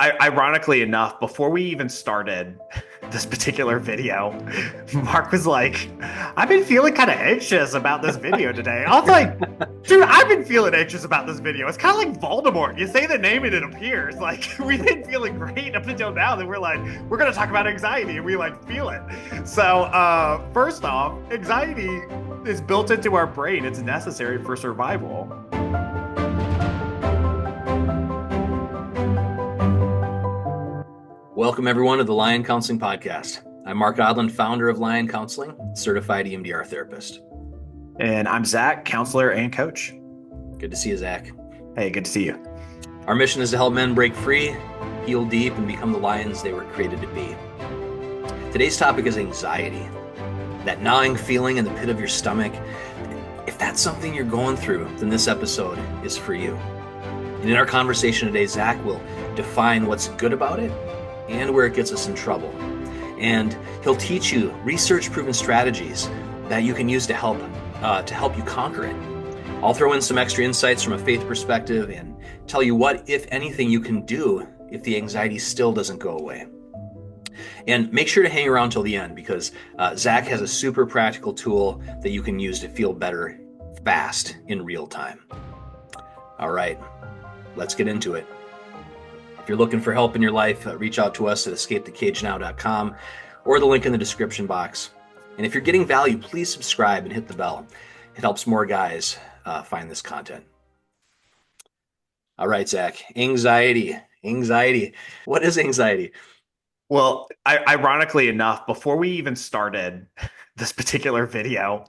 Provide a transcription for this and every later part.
Ironically enough, before we even started this particular video, Mark was like, I've been feeling kind of anxious about this video today. I was like, dude, I've been feeling anxious about this video. It's kind of like Voldemort. You say the name and it appears. Like, we've been feeling great up until now that we're like, we're going to talk about anxiety and we like feel it. So, first off, anxiety is built into our brain, it's necessary for survival. Welcome, everyone, to the Lion Counseling Podcast. I'm Mark Odland, founder of Lion Counseling, certified EMDR therapist. And I'm Zack, counselor and coach. Good to see you, Zack. Hey, good to see you. Our mission is to help men break free, heal deep, and become the lions they were created to be. Today's topic is anxiety, that gnawing feeling in the pit of your stomach. If that's something you're going through, then this episode is for you. And in our conversation today, Zack will define what's good about it and where it gets us in trouble. And he'll teach you research-proven strategies that you can use to help you conquer it. I'll throw in some extra insights from a faith perspective and tell you what, if anything, you can do if the anxiety still doesn't go away. And make sure to hang around till the end because Zack has a super practical tool that you can use to feel better fast in real time. All right, let's get into it. If you're looking for help in your life, reach out to us at escapethecagenow.com or the link in the description box. And if you're getting value, please subscribe and hit the bell. It helps more guys find this content. All right, Zack, anxiety. What is anxiety? Well, ironically enough, before we even started this particular video,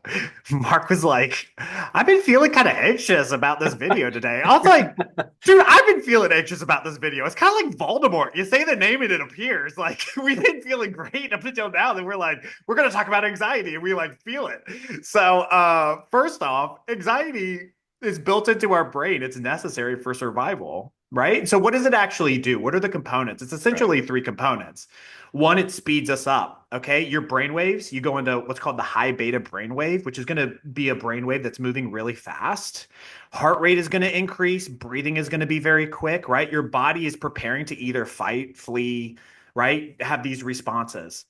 Mark was like, I've been feeling kind of anxious about this video today. I was like, dude, I've been feeling anxious about this video. It's kind of like Voldemort. You say the name and it appears. Like, we've been feeling great up until now that we're like, we're going to talk about anxiety and we like feel it. So, first off, anxiety is built into our brain. It's necessary for survival. Right. So what does it actually do? What are the components? It's essentially three components. One, it speeds us up. Okay. Your brain waves, you go into what's called the high beta brainwave, which is going to be a brainwave that's moving really fast. Heart rate is going to increase. Breathing is going to be very quick. Right. Your body is preparing to either fight, flee, right. Have these responses.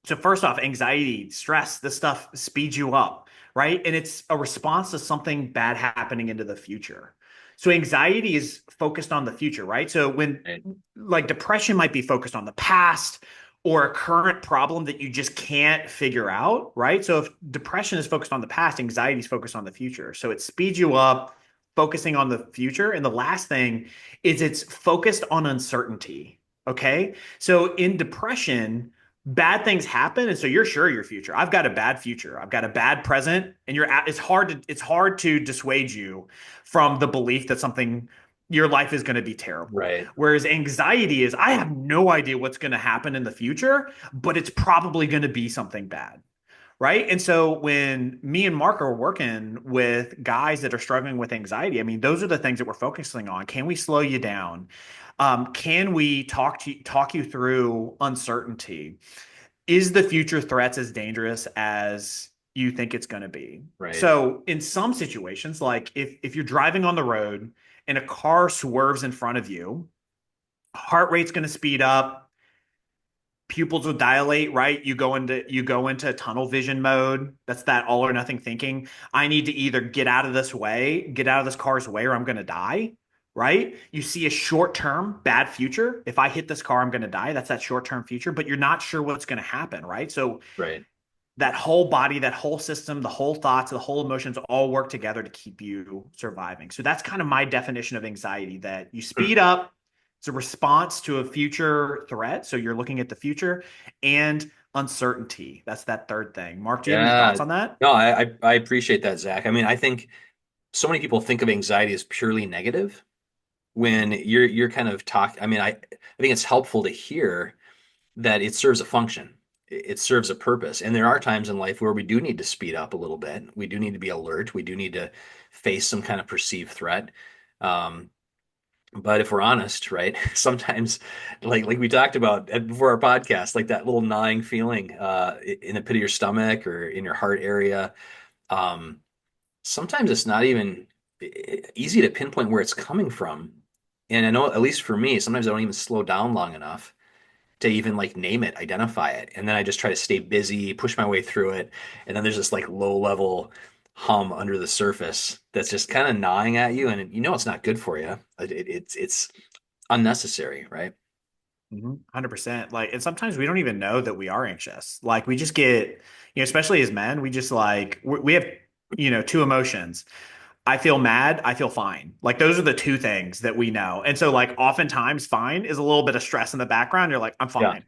So first off, anxiety, stress, this stuff speeds you up. Right. And it's a response to something bad happening into the future. So anxiety is focused on the future, right? So when like depression might be focused on the past or a current problem that you just can't figure out, right? So if depression is focused on the past, anxiety is focused on the future. So it speeds you up, focusing on the future. And the last thing is it's focused on uncertainty. Okay. So in depression, bad things happen, and so you're sure your future. I've got a bad future. I've got a bad present, and it's hard to dissuade you from the belief that something your life is going to be terrible. Right. Whereas anxiety is, I have no idea what's going to happen in the future, but it's probably going to be something bad. Right. And so when me and Mark are working with guys that are struggling with anxiety, I mean, those are the things that we're focusing on. Can we slow you down? Can we talk you through uncertainty? Is the future threats as dangerous as you think it's going to be? Right. So in some situations, like if you're driving on the road and a car swerves in front of you, heart rate's going to speed up, pupils will dilate, right? You go into tunnel vision mode. That's that all or nothing thinking. I need to either get out of this car's way, or I'm going to die. Right? You see a short-term bad future. If I hit this car, I'm going to die. That's that short-term future, but you're not sure what's going to happen, right? So Right. that whole body, that whole system, the whole thoughts, the whole emotions all work together to keep you surviving. So that's kind of my definition of anxiety, that you speed up. It's a response to a future threat. So you're looking at the future, and uncertainty. That's that third thing. Mark, do you have any Yeah. thoughts on that? No, I appreciate that, Zack. I mean, I think so many people think of anxiety as purely negative when you're kind of I mean, I think it's helpful to hear that it serves a function. It serves a purpose. And there are times in life where we do need to speed up a little bit. We do need to be alert. We do need to face some kind of perceived threat. Um, but if we're honest, right, sometimes like we talked about before our podcast, like that little gnawing feeling in the pit of your stomach or in your heart area, um, sometimes it's not even easy to pinpoint where it's coming from. And I know, at least for me, sometimes I don't even slow down long enough to even like name it, identify it. And then I just try to stay busy, push my way through it. And then there's this like low level hum under the surface that's just kind of gnawing at you. And you know, it's not good for you. It's unnecessary, right? 100%. Like, and sometimes we don't even know that we are anxious. Like, we just get, especially as men, we just like, we have, two emotions. I feel mad, I feel fine. Like, those are the two things that we know. And so, like, oftentimes, fine is a little bit of stress in the background. You're like, I'm Yeah. fine.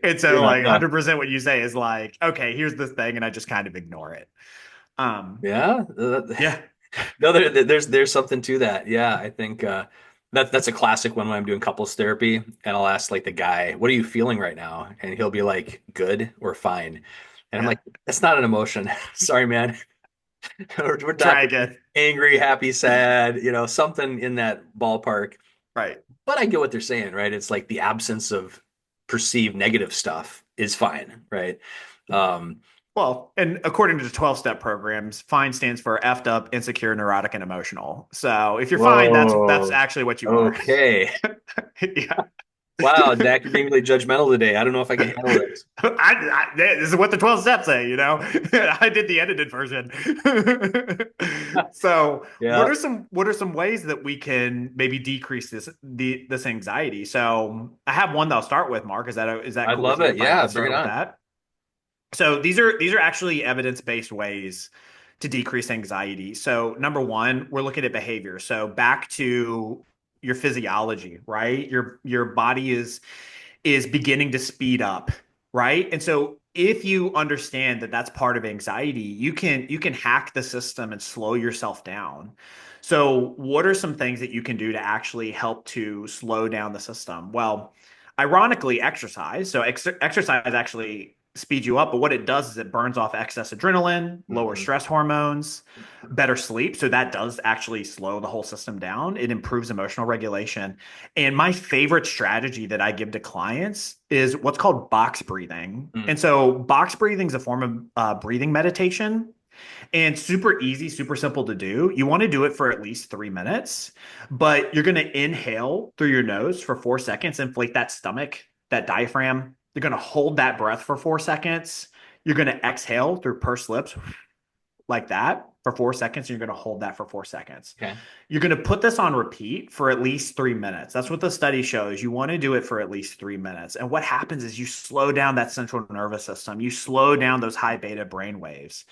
And so, Yeah. like, Yeah. 100% what you say is like, okay, here's this thing. And I just kind of ignore it. Um, Yeah. yeah. No, there's something to that. Yeah, I think that's a classic one when I'm doing couples therapy, and I'll ask like the guy, "What are you feeling right now?" And he'll be like, "Good" or "Fine," and I'm Yeah. like, "That's not an emotion. Sorry, man. We're Try talking again. angry, happy, sad, something in that ballpark." Right. But I get what they're saying, right? It's like the absence of perceived negative stuff is fine, right? Um, Well, and according to the 12-step programs, FINE stands for effed up, insecure, neurotic, and emotional. So if you're fine, that's whoa. actually what you are. Okay. Yeah. Wow, Zach, you're being really judgmental today. I don't know if I can handle this. This is what the 12 steps say. I did the edited version. So Yeah, what are some ways that we can maybe decrease this anxiety? So I have one that I'll start with, Mark. Is that I cool with love you it. if I Yeah, bring it start with on. that? So these are actually evidence-based ways to decrease anxiety. So number one, we're looking at behavior. So back to your physiology, right? Your body is beginning to speed up, right? And so if you understand that that's part of anxiety, you can hack the system and slow yourself down. So what are some things that you can do to actually help to slow down the system? Well, ironically, exercise. So exercise actually speeds you up, but what it does is it burns off excess adrenaline, lower Hmm. stress hormones, better sleep. So that does actually slow the whole system down. It improves emotional regulation. And my favorite strategy that I give to clients is what's called box breathing. Mm. And so box breathing is a form of breathing meditation and super easy, super simple to do. You want to do it for at least 3 minutes, but you're going to inhale through your nose for 4 seconds, inflate that stomach, that diaphragm. You're going to hold that breath for 4 seconds. You're going to exhale through pursed lips like that for 4 seconds. And you're going to hold that for 4 seconds. Okay. You're going to put this on repeat for at least 3 minutes. That's what the study shows. You want to do it for at least 3 minutes. And what happens is you slow down that central nervous system. You slow down those high beta brain waves.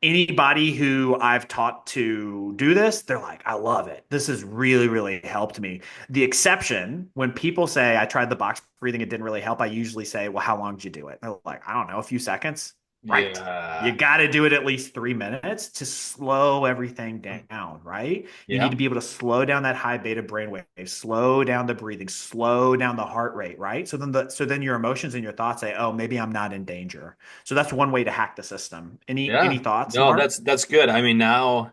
Anybody who I've taught to do this, they're like, I love it. This has really, really helped me. The exception, when people say I tried the box breathing, it didn't really help, I usually say, well, how long did you do it? They're like, I don't know, a few seconds. Right. You Yeah. got to do it at least 3 minutes to slow everything down, right? You need Yeah. to be able to slow down that high beta brainwave, slow down the breathing, slow down the heart rate, right? So then your emotions and your thoughts say, oh, maybe I'm not in danger. So that's one way to hack the system. Any Yeah. thoughts, No, Mark? that's good. I mean, now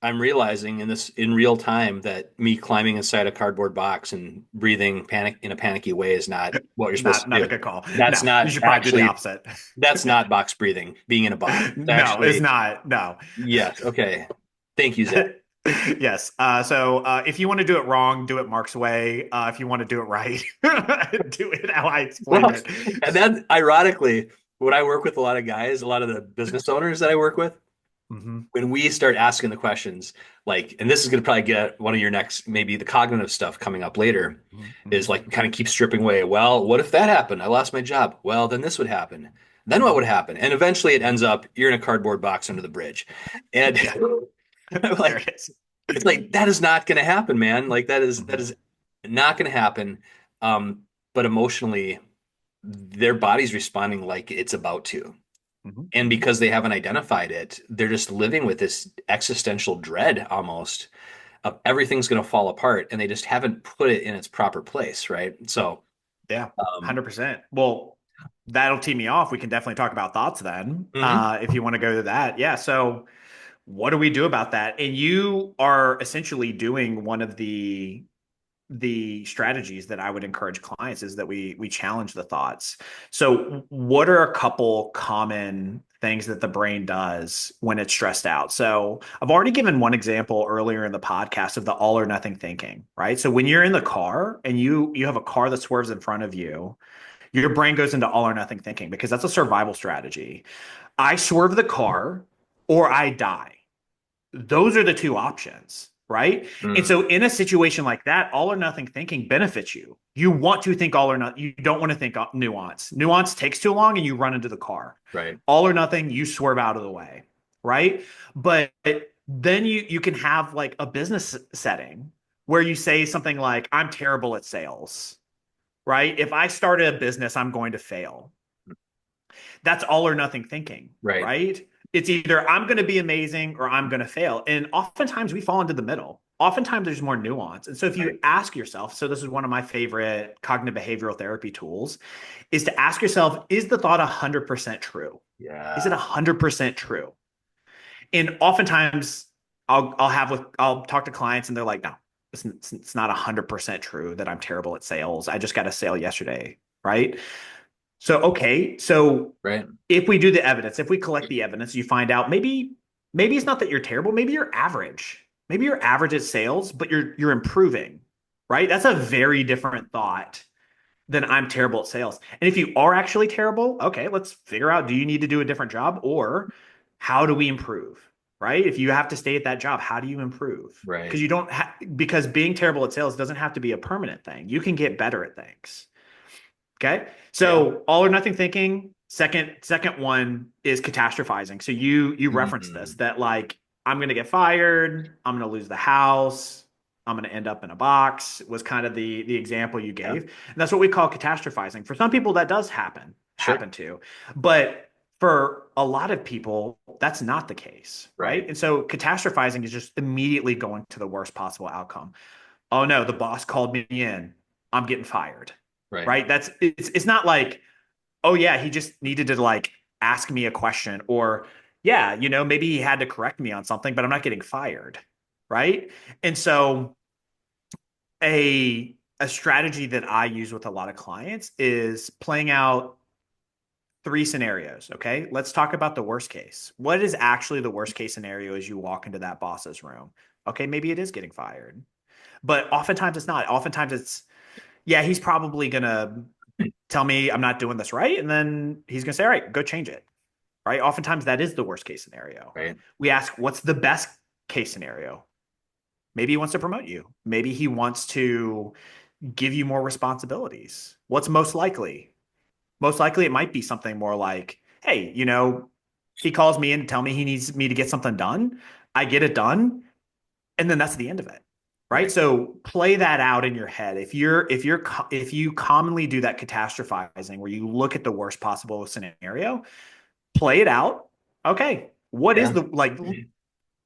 I'm realizing in real time that me climbing inside a cardboard box and breathing panic in a panicky way is not what you're supposed Not to a do. good call. That's No, you not should probably do the actually opposite. that's not box breathing, being in a box. It's No, it's actually not. No. yes. Okay. Thank you, Zach. Yes. So if you want to do it wrong, do it Mark's way. If you want to do it right, do it how I explained Well, it. and then ironically, when I work with a lot of guys, a lot of the business owners that I work with, Hmm. when we start asking the questions, like, and this is going to probably get one of your next, maybe the cognitive stuff coming up later, is Hmm. like kind of keep stripping away. Well, what if that happened? I lost my job. Well, then this would happen. Then what Hmm. would happen? And eventually it ends up you're in a cardboard box under the bridge. And Yeah, I'm there like, it is. it's like that is not going to happen, man. Like that is not going to happen. Um, but emotionally, their body's responding like it's about to. Hmm. And Hmm. because they haven't identified it, they're just living with this existential dread almost of everything's going to fall apart, and they just haven't put it in its proper place, right? So, Yeah, um, 100%. Well, that'll tee me off. We can definitely talk about thoughts then, mhm. if you want to go to that. Yeah. So what do we do about that? And you are essentially doing one of the the strategies that I would encourage clients is that we challenge the thoughts. So what are a couple common things that the brain does when it's stressed out? So I've already given one example earlier in the podcast of the all or nothing thinking, right? So when you're in the car and you have a car that swerves in front of you, your brain goes into all or nothing thinking because that's a survival strategy. I swerve the car or I die. Those are the two options, right? And Mm, so in a situation like that, all or nothing thinking benefits you. You want to think all or nothing. You don't want to think nuance. Nuance takes too long and you run into the car. right. All or nothing, you swerve out of the way, right? But then you can have like a business setting where you say something like, I'm terrible at sales, right? If I started a business, I'm going to fail. That's all or nothing thinking, Right. right? It's either I'm going to be amazing or I'm going to fail. And oftentimes we fall into the middle. Oftentimes there's more nuance. And so if Right. you ask yourself, so this is one of my favorite cognitive behavioral therapy tools, is to ask yourself, is the thought 100% true? Is it Yeah. 100% true? And oftentimes I'll talk to clients and they're like, no, it's not 100% true that I'm terrible at sales. I just got a sale yesterday, right? So, okay. So Right. if we do the evidence, if we collect the evidence, you find out maybe it's not that you're terrible, maybe you're average. Maybe you're average at sales, but you're improving, right? That's a very different thought than I'm terrible at sales. And if you are actually terrible, okay, let's figure out, do you need to do a different job or how do we improve? Right? If you have to stay at that job, how do you improve? Right. Because you don't because being terrible at sales doesn't have to be a permanent thing. You can get better at things. Okay. Yeah. So all or nothing thinking. Second one is catastrophizing. So you referenced this Mm, that like I'm gonna get fired, I'm gonna lose the house, I'm gonna end up in a box was kind of the example you yeah. gave. And that's what we call catastrophizing. For some people that does Sure. happen to. But for a lot of people, that's not the case, right? Right. And so catastrophizing is just immediately going to the worst possible outcome. Oh no, the boss called me in. I'm getting fired, Right. right? It's not like, oh yeah, he just needed to like ask me a question or yeah, maybe he had to correct me on something, but I'm not getting fired, right? And so a strategy that I use with a lot of clients is playing out three scenarios, okay? Let's talk about the worst case. What is actually the worst case scenario as you walk into that boss's room? Okay, maybe it is getting fired. But oftentimes it's not. Oftentimes it's yeah, he's probably gonna tell me I'm not doing this right, and then he's gonna say, all right, go change it. Right? Oftentimes that is the worst case scenario. Right. We ask, what's the best case scenario? Maybe he wants to promote you. Maybe he wants to give you more responsibilities. What's most likely? Most likely it might be something more like, hey, he calls me in to tell me he needs me to get something done. I get it done, and then that's the end of it. Right. Right. So play that out in your head. If you commonly do that catastrophizing where you look at the worst possible scenario, play it out. Okay. What is Yeah. the like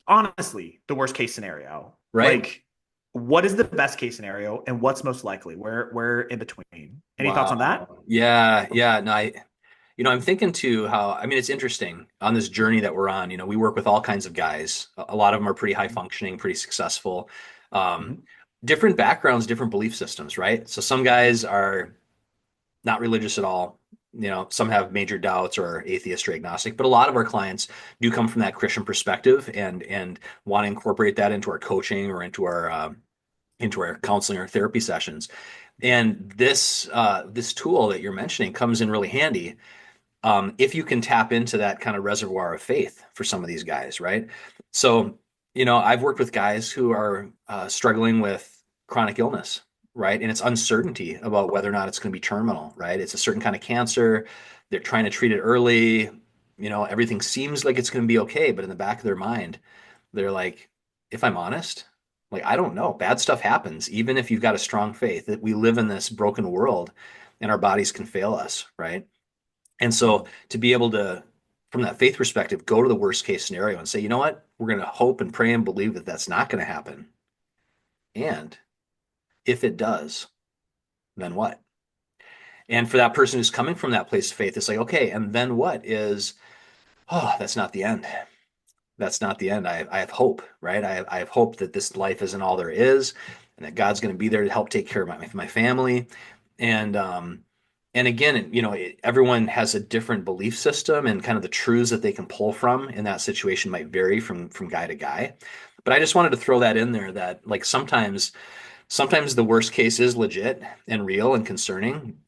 honestly the worst case scenario? Right. Like what is the best case scenario and what's most likely? Where in between? Any thoughts on that? Wow. Yeah. Yeah. No, I'm thinking too how, I mean, it's interesting on this journey that we're on. We work with all kinds of guys. A lot of them are pretty high functioning, pretty successful. Um, Mm-hmm. Different backgrounds, different belief systems, right? So some guys are not religious at all. Some have major doubts or are atheist or agnostic, but a lot of our clients do come from that Christian perspective and want to incorporate that into our coaching or into our counseling or therapy sessions. And this tool that you're mentioning comes in really handy if you can tap into that kind of reservoir of faith for some of these guys, right? So, I've worked with guys who are struggling with chronic illness, right? And it's uncertainty about whether or not it's going to be terminal, right? It's a certain kind of cancer. They're trying to treat it early. Everything seems like it's going to be okay, but in the back of their mind, they're like, if I'm honest, like, I don't know. Bad stuff happens, even if you've got a strong faith that we live in this broken world and our bodies can fail us, right? And so to be able to, from that faith perspective, go to the worst case scenario and say, you know what, we're going to hope and pray and believe that that's not going to happen. And if it does, then what? And for that person who's coming from that place of faith, it's like, okay, and then what is, oh, that's not the end. That's not the end. I have hope, right? I have hope that this life isn't all there is. and that God's going to be there to help take care of my family. And and again, everyone has a different belief system, and kind of the truths that they can pull from in that situation might vary from guy to guy. But I just wanted to throw that in there, that like sometimes the worst case is legit and real and concerning,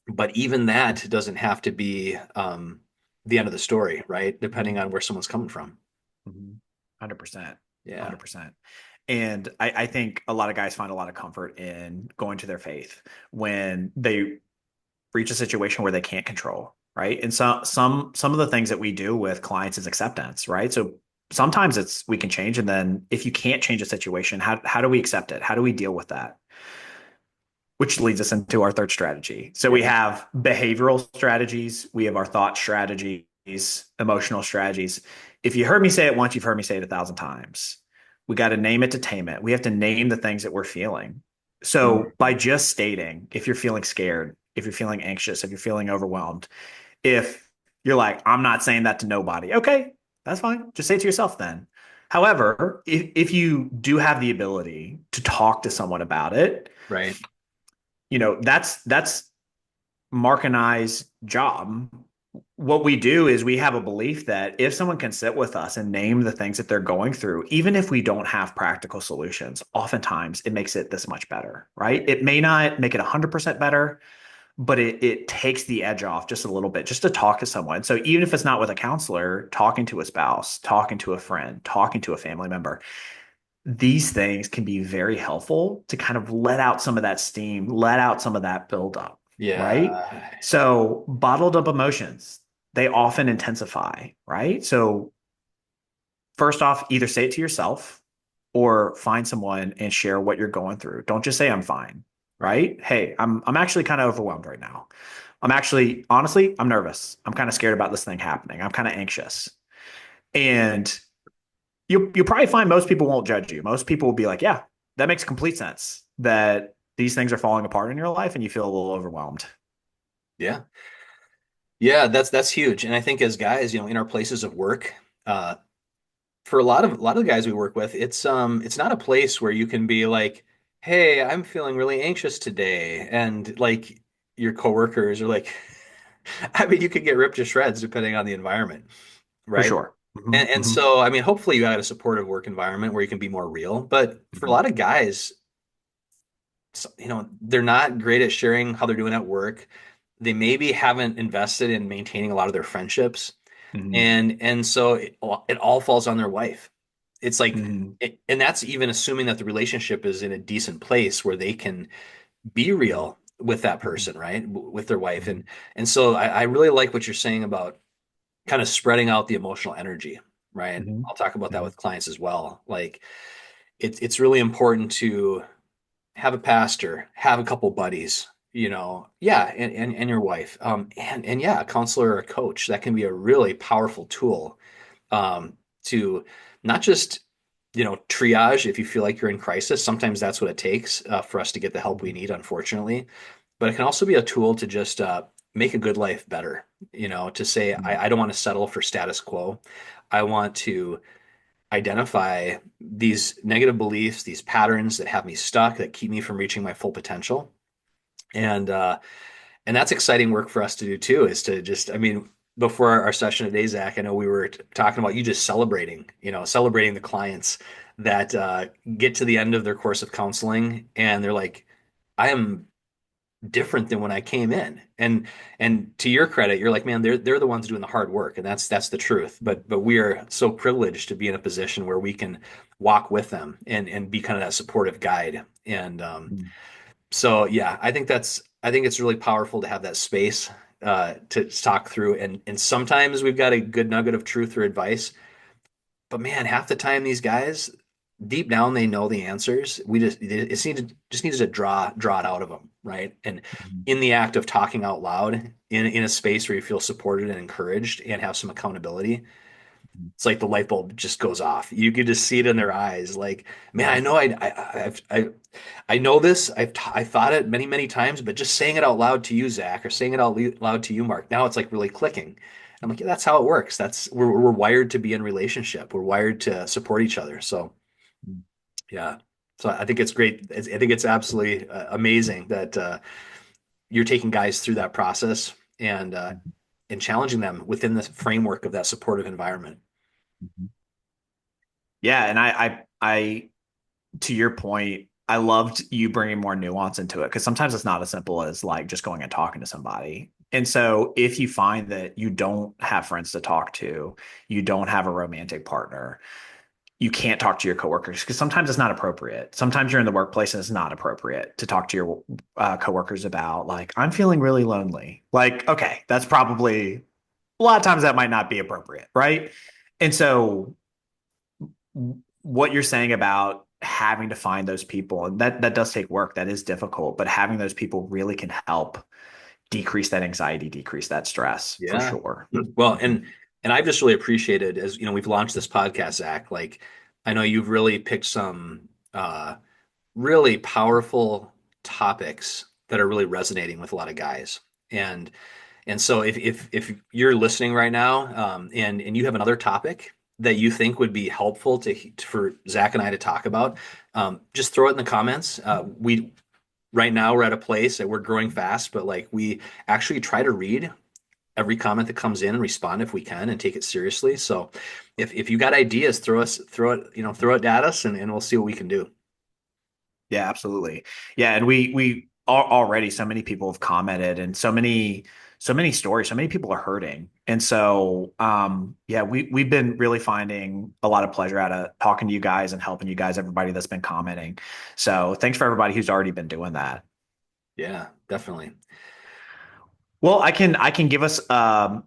but even that doesn't have to be the end of the story, right? Depending on where someone's coming from. 100%. Yeah. 100%. And I think a lot of guys find a lot of comfort in going to their faith when they reach a situation where they can't control, right? And some of the things that we do with clients is acceptance, right? So sometimes it's we can change, and then if you can't change a situation, how do we accept it? How do we deal with that? Which leads us into our third strategy. So we Yeah. have behavioral strategies, we have our thought strategies, emotional strategies. If you heard me say it once, you've heard me say it 1,000 times. We got to name it to tame it. We have to name the things that we're feeling. So by Mhm. just stating, if you're feeling scared, if you're feeling anxious, if you're feeling overwhelmed, if you're like, I'm not saying that to nobody, okay, that's fine. Just say it to yourself then. However, if you do have the ability to talk to someone about it, Right. that's Mark and I's job. What we do is we have a belief that if someone can sit with us and name the things that they're going through, even if we don't have practical solutions, oftentimes it makes it this much better, right? It may not make it 100% better, but it takes the edge off just a little bit just to talk to someone. So even if it's not with a counselor, talking to a spouse, talking to a friend, talking to a family member, these things can be very helpful to kind of let out some of that steam, let out some of that buildup, right? Yeah. So bottled up emotions, they often intensify, right? So first off, either say it to yourself or find someone and share what you're going through. Don't just say I'm fine, Right. right? Hey, I'm actually kind of overwhelmed right now. I'm actually honestly, I'm nervous. I'm kind of scared about this thing happening. I'm kind of anxious. And you'll probably find most people won't judge you. Most people will be like, yeah, that makes complete sense that these things are falling apart in your life and you feel a little overwhelmed. Yeah. Yeah, that's huge. And I think as guys, in our places of work, uh, for a lot of the guys we work with, it's not a place where you can be like, "Hey, I'm feeling really anxious today," and like your coworkers are like, I mean, you could get ripped to shreds depending on the environment, For right? sure. And so, I mean, hopefully you got a supportive work environment where you can be more real. But for a lot of guys, they're not great at sharing how they're doing at work. They maybe haven't invested in maintaining a lot of their friendships, and so it all falls on their wife. It's like, and that's even assuming that the relationship is in a decent place where they can be real with that person, right? With their wife. And so I really like what you're saying about kind of spreading out the emotional energy, right? I'll talk about that with clients as well. Like it's really important to have a pastor, have a couple buddies, yeah, and your wife, and yeah, a counselor or a coach. That can be a really powerful tool, to not just triage if you feel like you're in crisis. Sometimes that's what it takes, for us to get the help we need, unfortunately. But it can also be a tool to just make a good life better. To say, I don't want to settle for status quo. I want to identify these negative beliefs, these patterns that have me stuck, that keep me from reaching my full potential. And that's exciting work for us to do too, is to just, I mean, before our session today, Zach, I know we were talking about you just celebrating the clients that get to the end of their course of counseling and they're like, I am different than when I came in. And to your credit, you're like, man, they're the ones doing the hard work, and that's the truth. But we are so privileged to be in a position where we can walk with them and be kind of that supportive guide. And so yeah, I think it's really powerful to have that space, to talk through. And sometimes we've got a good nugget of truth or advice, but man, half the time these guys deep down they know the answers. We just needs to draw it out of them, right? And in the act of talking out loud in a space where you feel supported and encouraged and have some accountability, it's like the light bulb just goes off. You can just see it in their eyes. Like, man, I know I know this. I thought it many times, but just saying it out loud to you, Zach, or saying it out loud to you, Mark. Now it's like really clicking. I'm like, yeah, that's how it works. We're wired to be in relationship. We're wired to support each other. So yeah. So I think it's great. I think it's absolutely amazing that you're taking guys through that process and challenging them within the framework of that supportive environment. Mhm. Yeah, and I to your point, I loved you bringing more nuance into it because sometimes it's not as simple as like just going and talking to somebody. And so if you find that you don't have friends to talk to, you don't have a romantic partner, you can't talk to your coworkers because sometimes it's not appropriate. Sometimes you're in the workplace and it's not appropriate to talk to your coworkers about like, I'm feeling really lonely. Like, okay, that's probably a lot of times that might not be appropriate, right? And so what you're saying about having to find those people, and that does take work, that is difficult, but having those people really can help decrease that anxiety, decrease that stress for Yeah. sure. Well, and I've just really appreciated as we've launched this podcast, Zach. Like, I know you've really picked some really powerful topics that are really resonating with a lot of guys. And and so if you're listening right now, and you have another topic that you think would be helpful for Zach and I to talk about, just throw it in the comments. We right now we're at a place that we're growing fast, but like we actually try to read every comment that comes in and respond if we can and take it seriously. So if you got ideas, throw it at us and we'll see what we can do. Yeah, absolutely. Yeah, and we already so many people have commented and so many stories, so many people are hurting. And so yeah, we've been really finding a lot of pleasure out of talking to you guys and helping you guys, everybody that's been commenting. So thanks for everybody who's already been doing that. Yeah, definitely. Well, I can give us a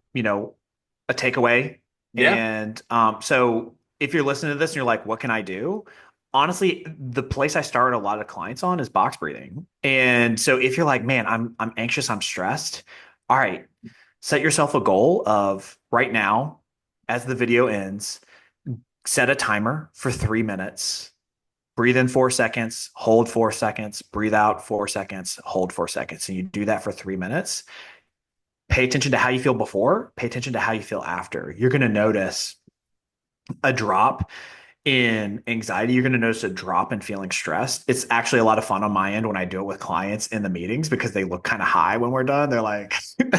takeaway. Yeah. And so if you're listening to this and you're like, what can I do? Honestly, the place I start a lot of clients on is box breathing. And so if you're like, man, I'm anxious, I'm stressed, all right, set yourself a goal of right now, as the video ends, set a timer for 3 minutes. Breathe in 4 seconds, hold 4 seconds, breathe out 4 seconds, hold 4 seconds. And you do that for 3 minutes. Pay attention to how you feel before, pay attention to how you feel after. You're going to notice a drop in anxiety. You're going to notice a drop in feeling stressed. It's actually a lot of fun on my end when I do it with clients in the meetings because they look kind of high when we're done. They're like,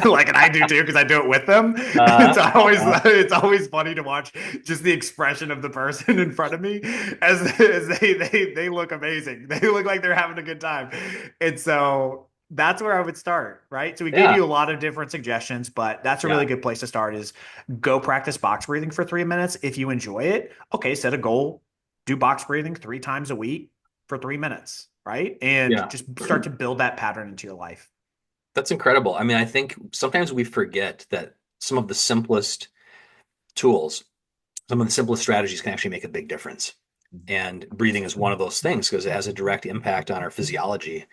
like, and I do too because I do it with them. Uh, uh, It's always funny to watch just the expression of the person in front of me as they look amazing. They look like they're having a good time, and so that's where I would start, right? So we gave yeah. you a lot of different suggestions, but that's a really Yeah. good place to start is go practice box breathing for 3 minutes. If you enjoy it, okay, set a goal, do box breathing 3 times a week for 3 minutes, right? And Yeah. just start to build that pattern into your life. That's incredible. I mean, I think sometimes we forget that some of the simplest tools, some of the simplest strategies can actually make a big difference. And breathing is one of those things because it has a direct impact on our physiology,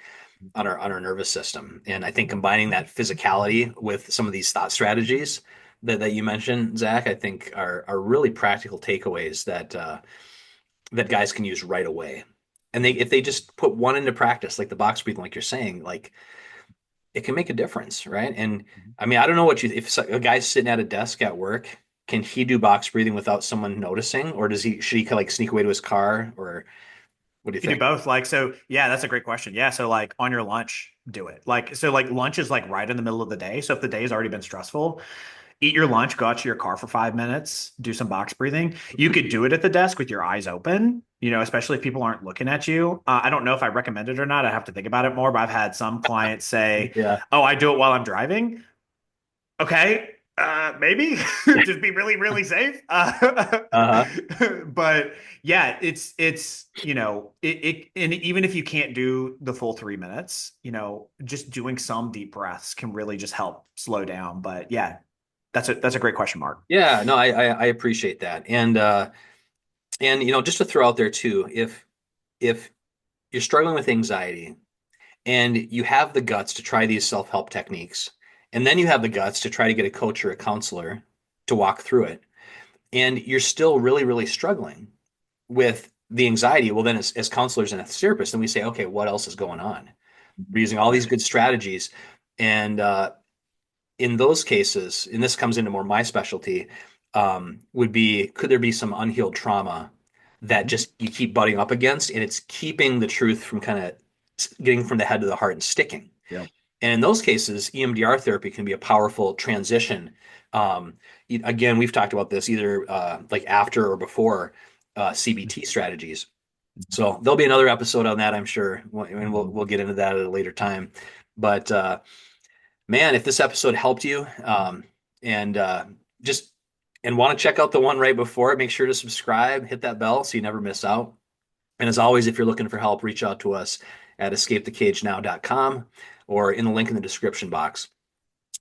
on our nervous system. And I think combining that physicality with some of these thought strategies that you mentioned, Zach, I think are really practical takeaways that guys can use right away. And if they just put one into practice, like the box breathing, like you're saying, like it can make a difference, right? And I mean, I don't know if a guy's sitting at a desk at work, can he do box breathing without someone noticing, or should he like sneak away to his car, or what do you You can do think? both. Like, so yeah, that's a great question. Yeah. So like on your lunch, do it. Like, so like lunch is like right in the middle of the day. So if the day has already been stressful, eat your lunch, go out to your car for 5 minutes, do some box breathing. You could do it at the desk with your eyes open, especially if people aren't looking at you. I don't know if I recommend it or not. I have to think about it more, but I've had some clients say, Yeah. oh, I do it while I'm driving. Okay. Maybe just be really, really safe. Uh-huh. But yeah, and even if you can't do the full 3 minutes, just doing some deep breaths can really just help slow down. But yeah, that's a great question, Mark. Yeah, no, I appreciate that. And just to throw out there too, if you're struggling with anxiety and you have the guts to try these self-help techniques, and then you have the guts to try to get a coach or a counselor to walk through it, and you're still really, really struggling with the anxiety, well, then as counselors and as therapists, then we say, okay, what else is going on? We're using all these Right. good strategies. And in those cases, and this comes into more my specialty, would be, could there be some unhealed trauma that just you keep butting up against, and it's keeping the truth from kind of getting from the head to the heart and sticking. Yeah. And in those cases, EMDR therapy can be a powerful transition. Again, we've talked about this either like after or before CBT strategies. So there'll be another episode on that, I'm sure, and we'll get into that at a later time. But man, if this episode helped you, and just and want to check out the one right before it, make sure to subscribe, hit that bell so you never miss out. And as always, if you're looking for help, reach out to us at escapethecagenow.com or in the link in the description box.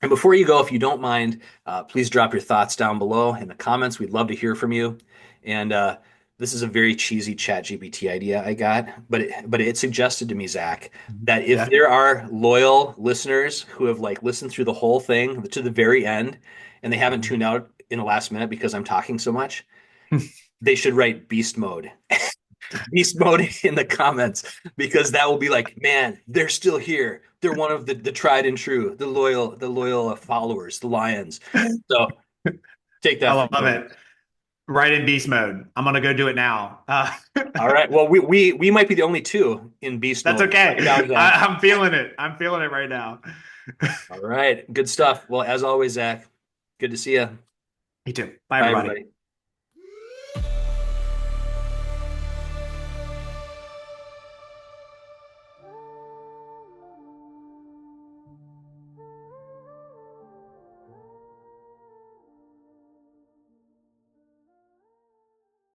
And before you go, if you don't mind, please drop your thoughts down below in the comments. We'd love to hear from you. And this is a very cheesy ChatGPT idea I got, but it suggested to me, Zach, that if Yeah. there are loyal listeners who have like listened through the whole thing to the very end, and they haven't tuned out in the last minute because I'm talking so much, they should write beast mode. Beast mode in the comments, because that will be like, man, they're still here. They're one of the tried and true, the loyal followers, the lions. So take I that from love me. it. Right in beast mode. I'm gonna go do it now. All right. Well, we might be the only two in beast That's mode okay. right now, Zach. I'm feeling it. I'm feeling it right now. All right. Good stuff. Well, as always, Zach, good to see you. Me too. Bye, Bye, everybody. everybody.